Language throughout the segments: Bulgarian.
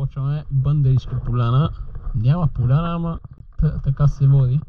почваме Бандеришка поляна. Няма поляна, ама така се води.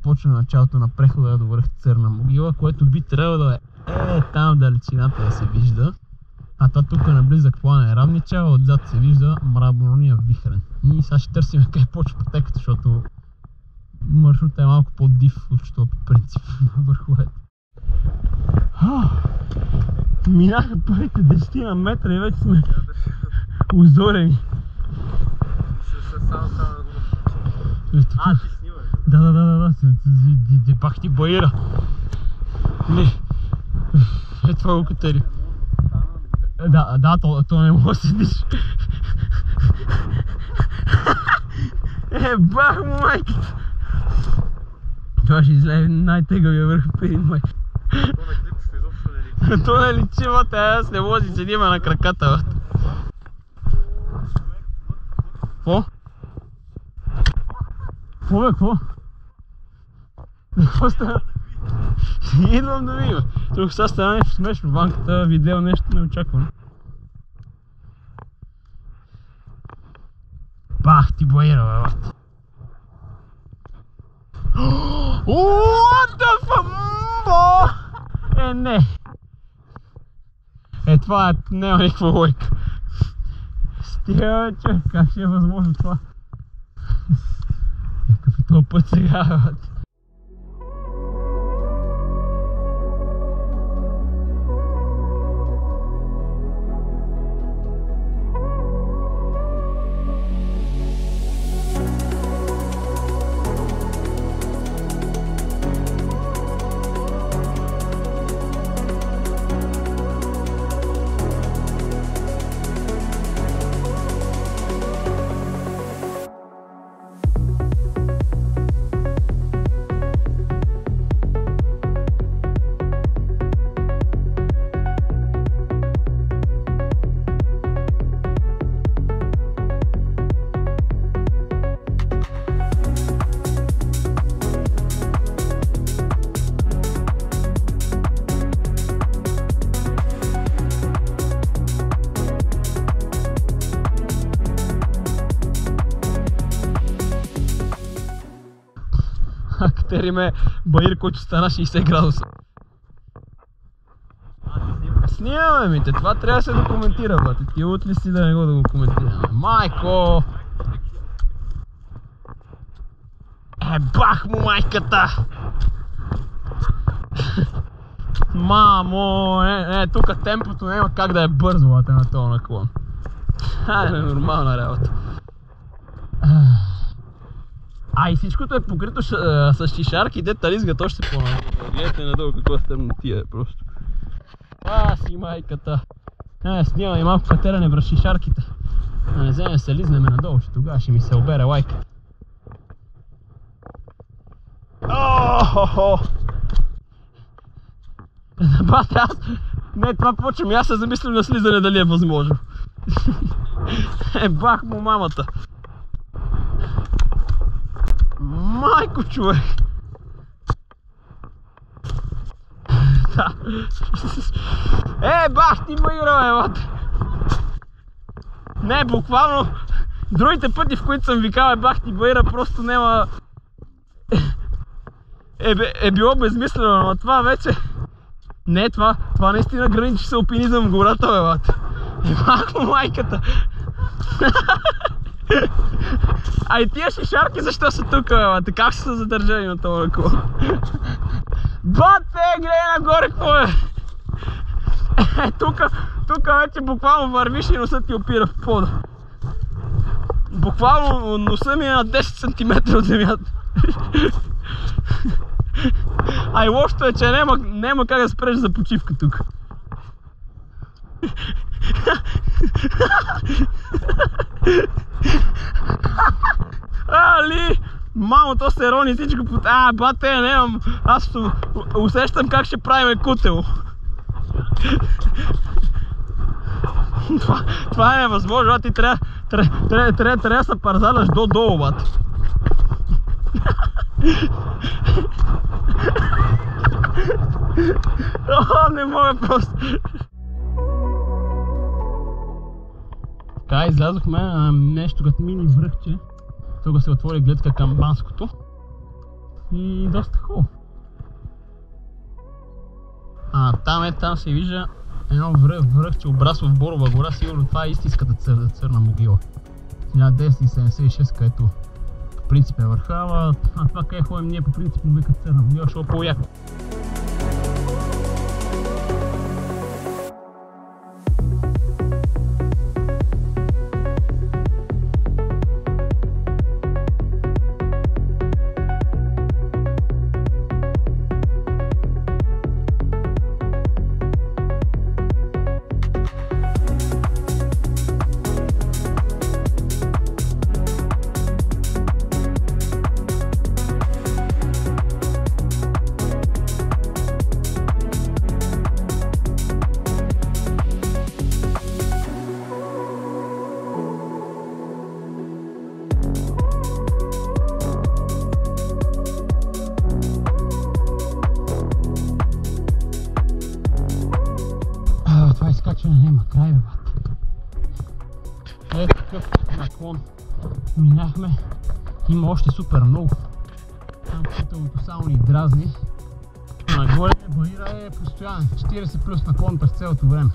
Почваме началото на прехода до връх Църна могила, което би трябвало да е там в далечината да се вижда. А та тук наблизо плана е Равничева, отзад се вижда Мраморния вихрен. И сега ще търсим къде почва пътеката, защото маршрутът е малко по-див, защото по принцип на върховете. Минаха първите 10 метра и вече сме озорени. Ти снимаш? Да, бах ти баира. Не, това го катери. Да, то не може да седиш. Бах му майката! Това ще излезе най-тегавия върх Пирин май. То на клипчето изобщо не личи. То не личи, мате, аз не може да седиме на краката, бате. Какво? Какво бе, какво? Какво става? Идвам да видим. Тук сега стана нещо смешно, банката видео нещо неочаквано. Бах ти боира, бе, бате. What the fuck? Не. Това няма никаква лойка. Стига, че, как ще е възможно това? Какъв е този път сега, бате? Катериме баир, който стана 60 градуса. Снимаме ми те, това трябва да се документира, бате. Ти от ли си да не го да го коментираме? Майко! Бах му майката! Мамо! Тук темпото няма как да е бързо, бате, на този наклон. Това е нормална работа. И всичкото е покрито с шишарки, де тализгат още по-надолу. Гледайте надолу какво стърмотия е просто. Си майката. Снимаме малко катеране връз шишарките. Не вземе да се лизнеме надолу, че тогава ще ми се обере лайка. Бате, аз... Не, това почвам и аз се замислям на слизане дали е възможно. Бах му мамата. Майко, човек! Бах ти баира, бе, бате! Не, буквално другите пъти, в които съм викал бах ти баира, просто няма... било безмислено, но това вече... Не, това наистина граничи с алпинизъм в гората, бе, бате! Бах му майката! И тия шишарки защо са тук, бе, бате? Как са задържани на това наклон? Бате, гледай нагоре какво е! Тук вече буквално вървиш и носът ти опира в пода. Буквално носа ми е на 10 см от земята. И лошото е, че няма как да спреш за почивка тук. Али! Мамо, то се рони всичко под... Бате, нямам... Аз усещам как ще правиме кутело. Това е невъзможно, ти трябва да се парзаляш долу, бате. Не мога просто. Така излязохме на нещо като мини връхче. Тук се отвори гледка към Банското. И доста хубаво. Там се вижда едно връхче обрасло в Борова гора. Сигурно това е истинската църна могила. 1976, където по принцип е върха, а това къде ходим ние по принцип му вика църна могила, защото е по-яко. Това изкачване няма край, бе, бат. Ето такъв наклон минахме. Има още супер много. Там кителното само ни дразни. Нагоре барира е постоянен. 40 плюс наклон през цялото време.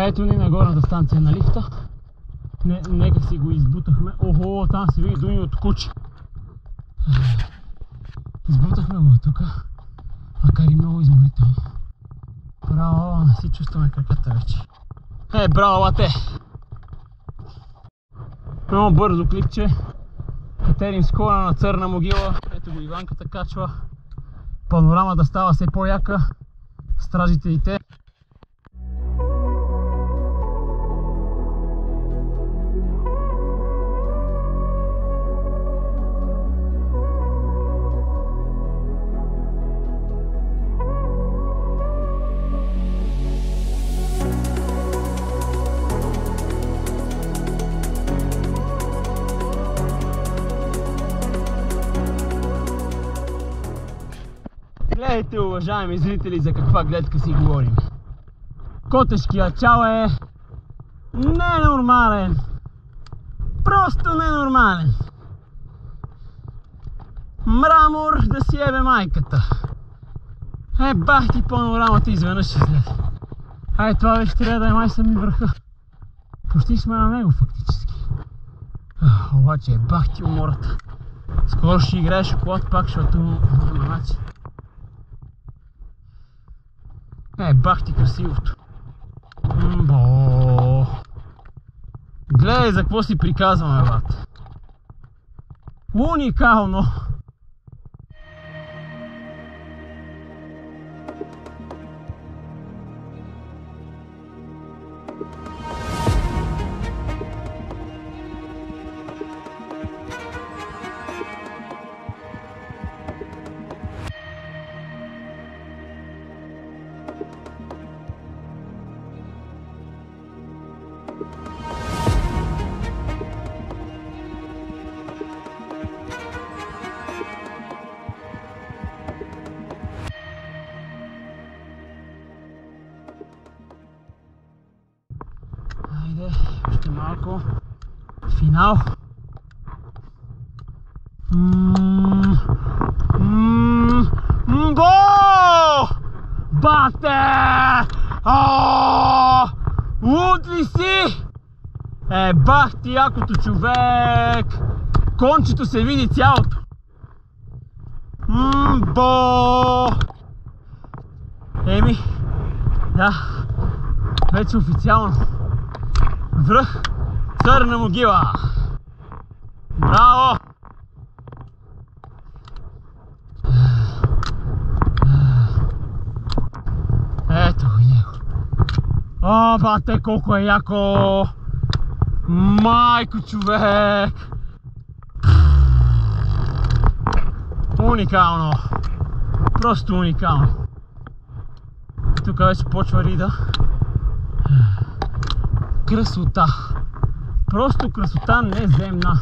Ето ни на горната станция на лифта. Нека си го избутахме. Охо, там се види дуйното куче. Избутахме го тук, макар и много изморително. Браво, не си чувстваме краката вече. Браво, лате! Много бързо клипче. Катерим скоро на църна могила. Ето го Иванката качва. Панорамата става все по-яка. Стражите и те. Гледайте, уважаеми зрители, за каква гледка си говорим. Котешкият чал е ненормален. Просто ненормален. Мрамор да си ебе майката. Бах ти панорамата изведнъж ще след. Това вече трябва да е май сами върха. Почти сме на него фактически. Обаче бах ти умората. Скоро ще играе шоколад пак, защото няма начин. Бах ти красивото. Бо. Гледай за какво си приказваме, брат. Уникално. Хайде, още малко. Финал. Бо! Бате! Луд ли си? Бах ти якото, човек! Кончето се види цялото. Бо! Да, вече официално. Връх Църна могила. Браво! О, бате, колко е яко! Майко, човек! Уникално! Просто уникално! Тук вече почва рида. Красота! Просто красота неземна!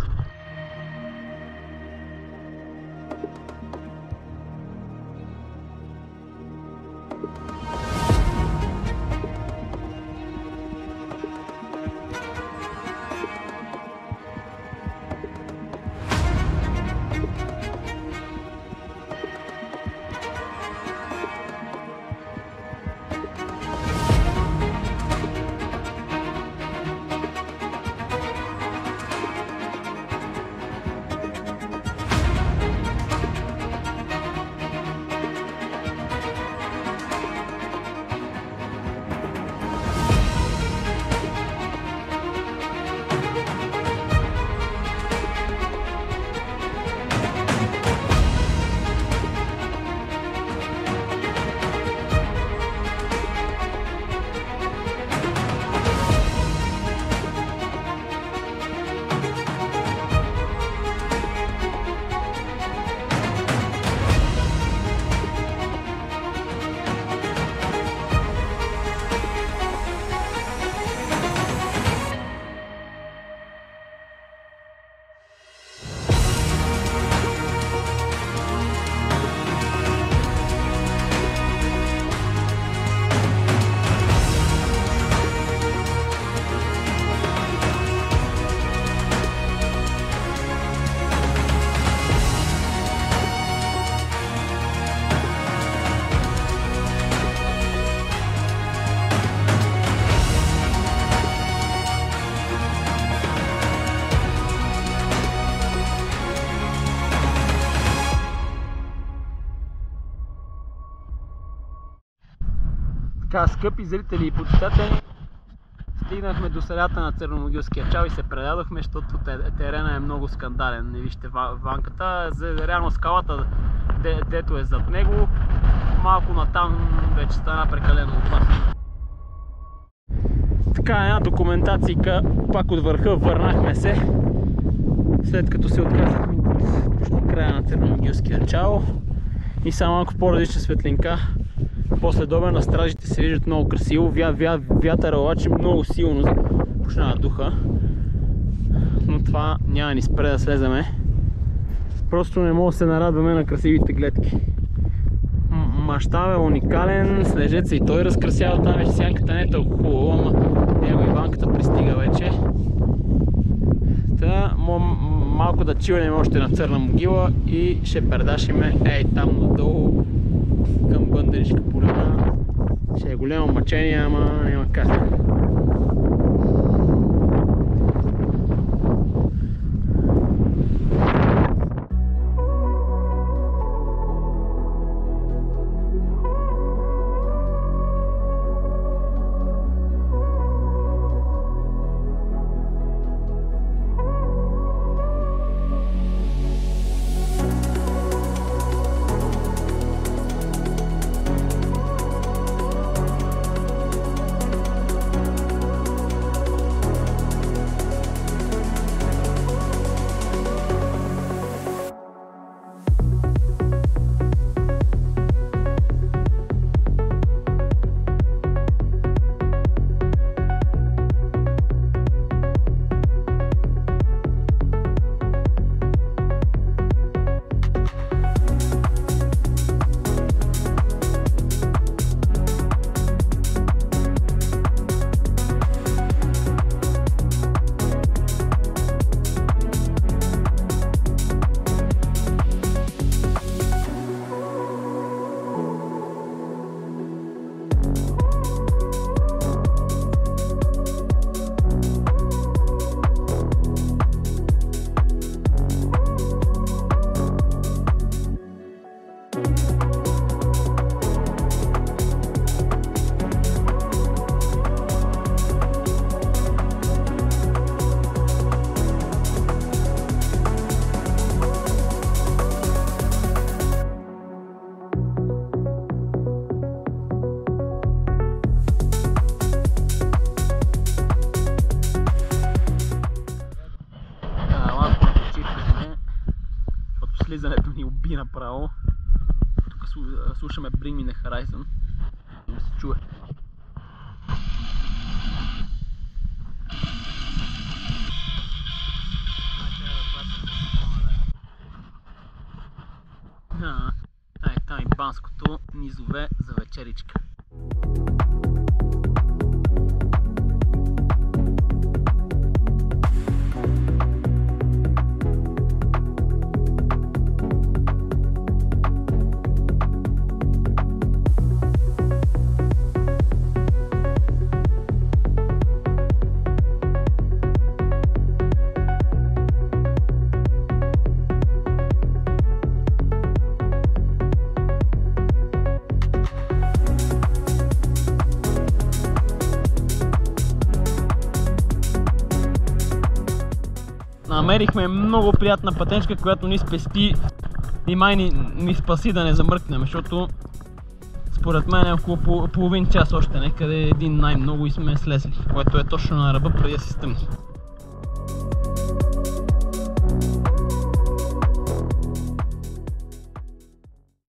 Така, скъпи зрители и почитатели, стигнахме до средата на Църномогилския чал и се предадохме, защото терена е много скандален. Не вижте ванката, реално скалата, дето е зад него, малко натам вече стана прекалено опасно. Така, една документацийка пак от върха, върнахме се, след като се отказахме почти края на Църномогилския чал и само малко по-различна светлинка. Последобен на стражите се виждат много красиво, вятъра обаче много силно почна да духа, но това няма ни спре да слеземе. Просто не мога да се нарадваме на красивите гледки. Мащаб е уникален, снежец и той разкрасява там, вече сянката не е толкова хубава, ама него и ванката пристига вече. Та, малко да чилнем още на Църна могила и ще предашиме ей там надолу към Бъндаришка поляна. Ще е голямо мъчение, ама няма как. слизането ни уби направо. Тук слушаме Bring Me The Horizon. Не се чуе. Там и Банското ни зове за вечеричка. Намерихме много приятна пътечка, която ни спести и май ни спаси да не замръкнем, защото според мен е около половин час още, некъде един най-много и сме слезли, което е точно на ръба преди да се стъмни.